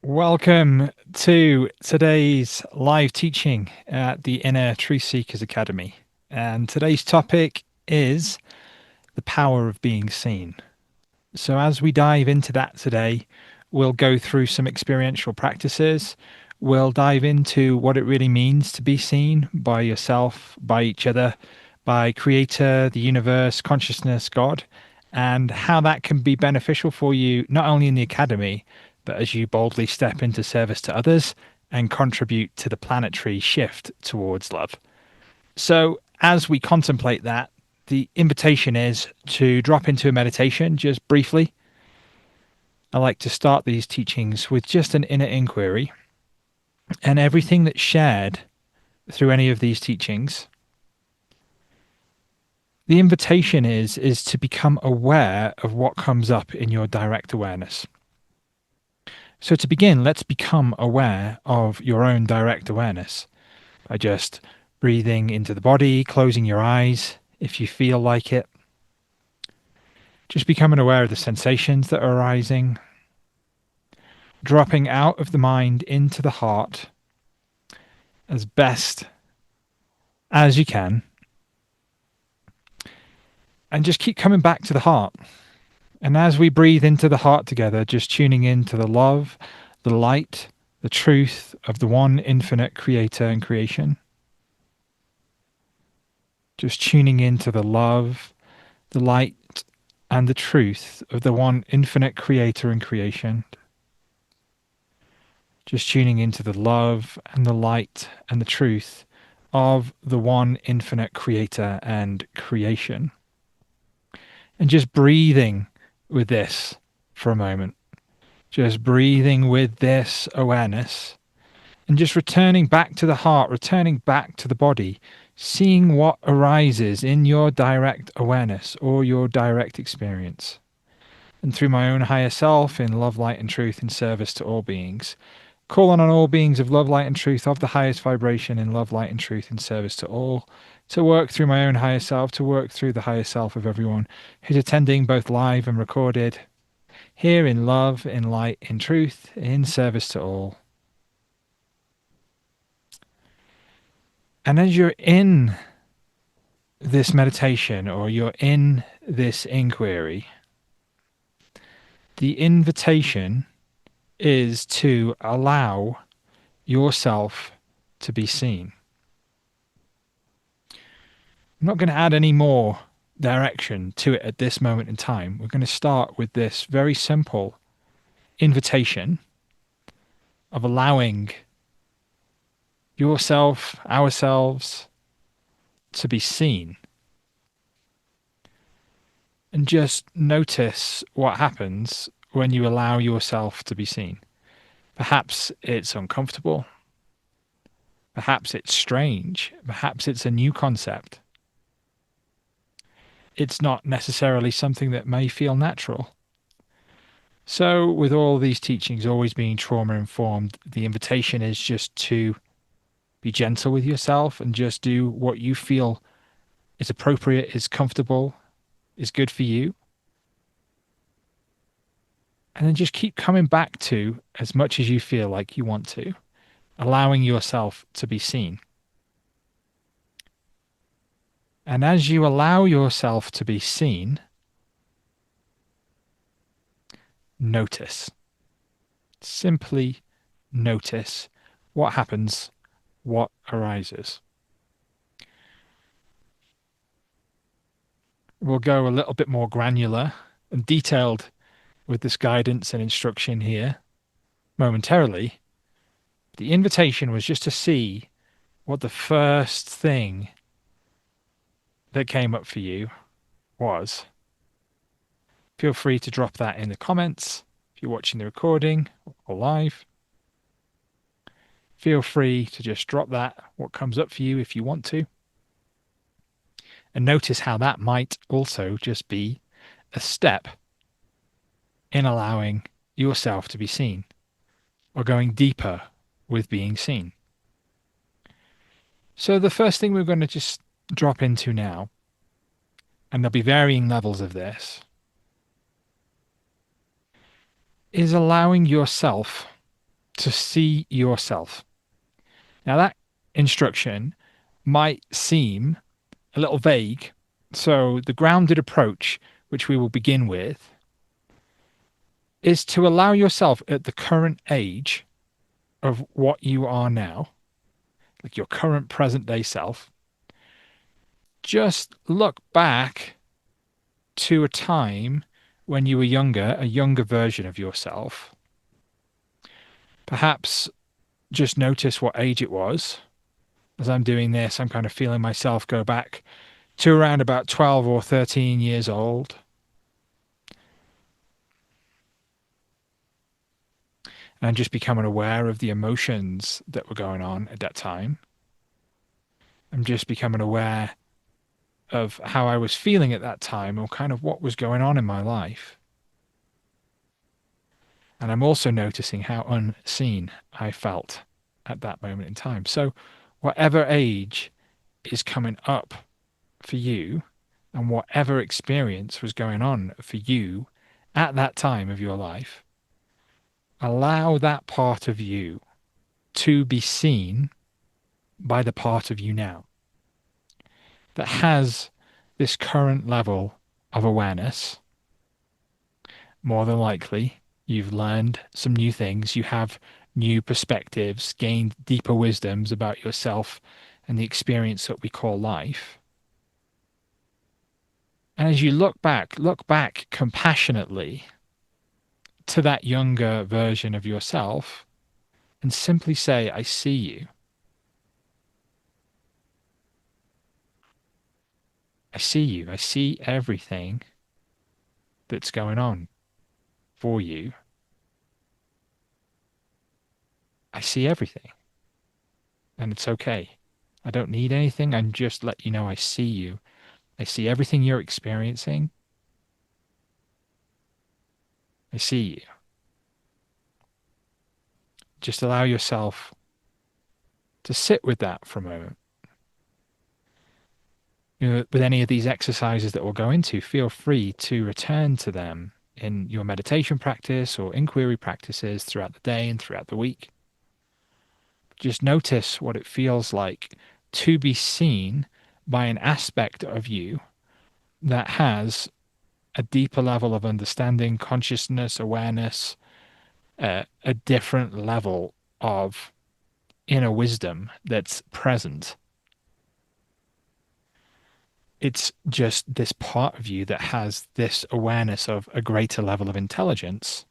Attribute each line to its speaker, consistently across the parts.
Speaker 1: Welcome to today's live teaching at the Inner Truth Seekers Academy. And today's topic is the power of being seen. So, as we dive into that today, we'll go through some experiential practices. We'll dive into what it really means to be seen by yourself, by each other, by Creator, the universe, consciousness, God, and how that can be beneficial for you, not only in the academy, but as you boldly step into service to others and contribute to the planetary shift towards love. So, as we contemplate that, the invitation is to drop into a meditation just briefly. I like to start these teachings with just an inner inquiry, and everything that's shared through any of these teachings. The invitation is to become aware of what comes up in your direct awareness. So to begin, let's become aware of your own direct awareness by just breathing into the body, closing your eyes if you feel like it. Just becoming aware of the sensations that are arising, dropping out of the mind into the heart as best as you can, and just keep coming back to the heart. And as we breathe into the heart together, just tuning into the love, the light, the truth of the one infinite creator and creation. Just tuning into the love, the light, and the truth of the one infinite creator and creation. Just tuning into the love and the light and the truth of the one infinite creator and creation. And just breathing with this for a moment. Just breathing with this awareness and just returning back to the heart, returning back to the body, seeing what arises in your direct awareness or your direct experience. And through my own higher self, in love, light, and truth, in service to all beings, calling on all beings of love, light, and truth of the highest vibration in love, light, and truth, in service to all, to work through my own higher self, to work through the higher self of everyone who's attending both live and recorded, here in love, in light, in truth, in service to all. And as you're in this meditation or you're in this inquiry, the invitation is to allow yourself to be seen. I'm not going to add any more direction to it at this moment in time. We're going to start with this very simple invitation of allowing yourself, ourselves, to be seen. And just notice what happens when you allow yourself to be seen. Perhaps it's uncomfortable. Perhaps it's strange. Perhaps it's a new concept. It's not necessarily something that may feel natural. So, with all these teachings always being trauma informed, the invitation is just to be gentle with yourself and just do what you feel is appropriate, is comfortable, is good for you. And then just keep coming back to as much as you feel like you want to, allowing yourself to be seen. And as you allow yourself to be seen, notice. Simply notice what happens, what arises. We'll go a little bit more granular and detailed with this guidance and instruction here momentarily. The invitation was just to see what the first thing that came up for you was. Feel free to drop that in the comments if you're watching the recording or live. Feel free to just drop that, what comes up for you if you want to. And notice how that might also just be a step in allowing yourself to be seen or going deeper with being seen. So the first thing we're going to just drop into now, and there'll be varying levels of this, is allowing yourself to see yourself. Now, that instruction might seem a little vague. So, the grounded approach, which we will begin with, is to allow yourself at the current age of what you are now, like your current present day self, just look back to a time when you were younger, a younger version of yourself. Perhaps just notice what age it was. As I'm doing this, I'm kind of feeling myself go back to around about 12 or 13 years old. And just becoming aware of the emotions that were going on at that time. I'm just becoming aware of how I was feeling at that time or kind of what was going on in my life. And I'm also noticing how unseen I felt at that moment in time. So, whatever age is coming up for you and whatever experience was going on for you at that time of your life, allow that part of you to be seen by the part of you now that has this current level of awareness. More than likely, you've learned some new things, you have new perspectives, gained deeper wisdoms about yourself and the experience that we call life. And as you look back compassionately to that younger version of yourself and simply say, I see you. I see you. I see everything that's going on for you. I see everything. And it's okay. I don't need anything. I'm just let you know I see you. I see everything you're experiencing. I see you. Just allow yourself to sit with that for a moment. With any of these exercises that we'll go into, feel free to return to them in your meditation practice or inquiry practices throughout the day and throughout the week. Just notice what it feels like to be seen by an aspect of you that has a deeper level of understanding, consciousness, awareness, a different level of inner wisdom that's present. It's just this part of you that has this awareness of a greater level of intelligence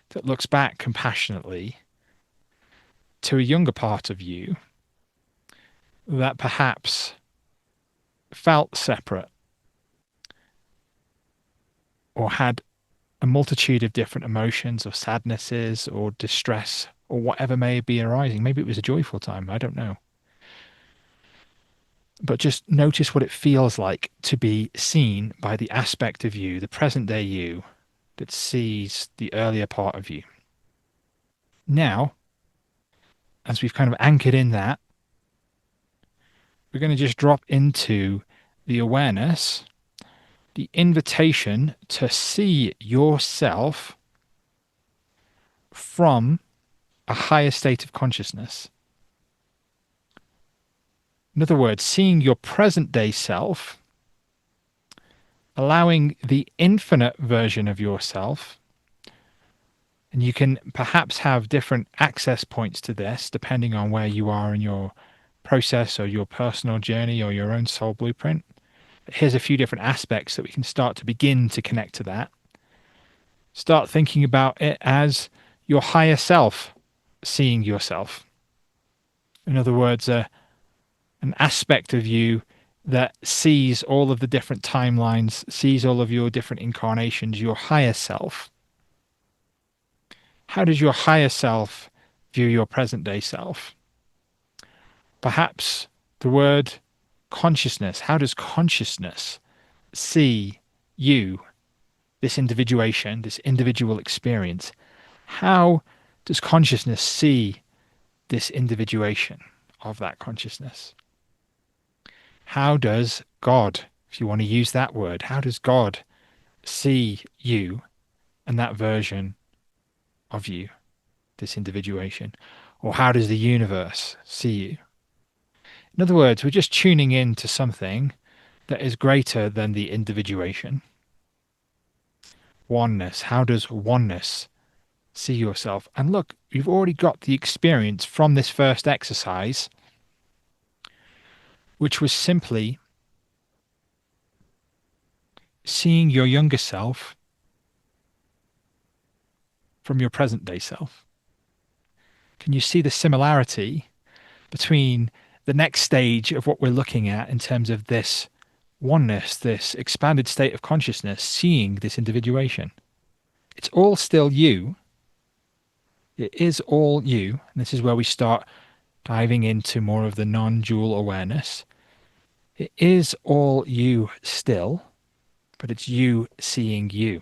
Speaker 1: that looks back compassionately to a younger part of you that perhaps felt separate or had a multitude of different emotions or sadnesses or distress or whatever may be arising. Maybe it was a joyful time. I don't know. But just notice what it feels like to be seen by the aspect of you, the present day you, that sees the earlier part of you. Now, as we've kind of anchored in that, we're going to just drop into the awareness, the invitation to see yourself from a higher state of consciousness. In other words, seeing your present day self, allowing the infinite version of yourself, and you can perhaps have different access points to this depending on where you are in your process or your personal journey or your own soul blueprint. But here's a few different aspects that we can start to begin to connect to that. Start thinking about it as your higher self seeing yourself. In other words, an aspect of you that sees all of the different timelines, sees all of your different incarnations, your higher self. How does your higher self view your present day self? Perhaps the word consciousness. How does consciousness see you, this individuation, this individual experience? How does consciousness see this individuation of that consciousness? How does God, if you want to use that word, how does God see you and that version of you? this individuation? Or how does the universe see you? In other words, we're just tuning in to something that is greater than the individuation. Oneness. How does oneness see yourself? And look, you've already got the experience from this first exercise, which was simply seeing your younger self from your present day self. Can you see the similarity between the next stage of what we're looking at in terms of this oneness, this expanded state of consciousness, seeing this individuation? It's all still you. It is all you. And this is where we start diving into more of the non-dual awareness. It is all you still, but it's you seeing you.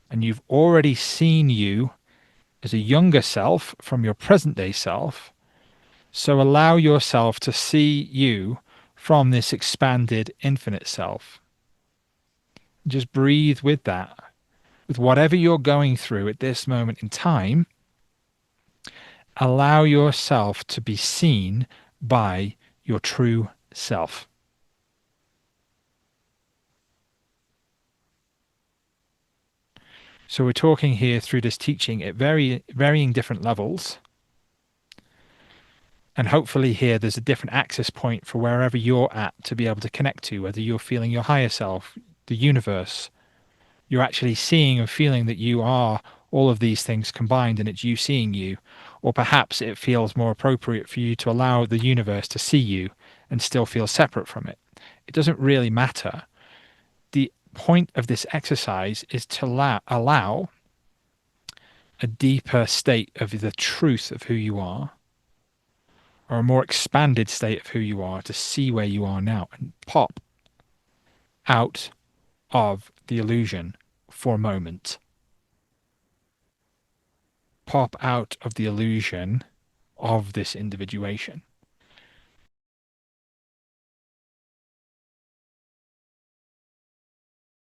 Speaker 1: And you've already seen you as a younger self from your present day self. So allow yourself to see you from this expanded infinite self. Just breathe with that. With whatever you're going through at this moment in time, allow yourself to be seen by your true self. So we're talking here through this teaching at varying different levels. And hopefully here there's a different access point for wherever you're at to be able to connect to, whether you're feeling your higher self, the universe. You're actually seeing and feeling that you are all of these things combined and it's you seeing you. Or perhaps it feels more appropriate for you to allow the universe to see you and still feel separate from it. It doesn't really matter. The point of this exercise is to allow a deeper state of the truth of who you are, or a more expanded state of who you are, to see where you are now and pop out of the illusion for a moment. Pop out of the illusion of this individuation.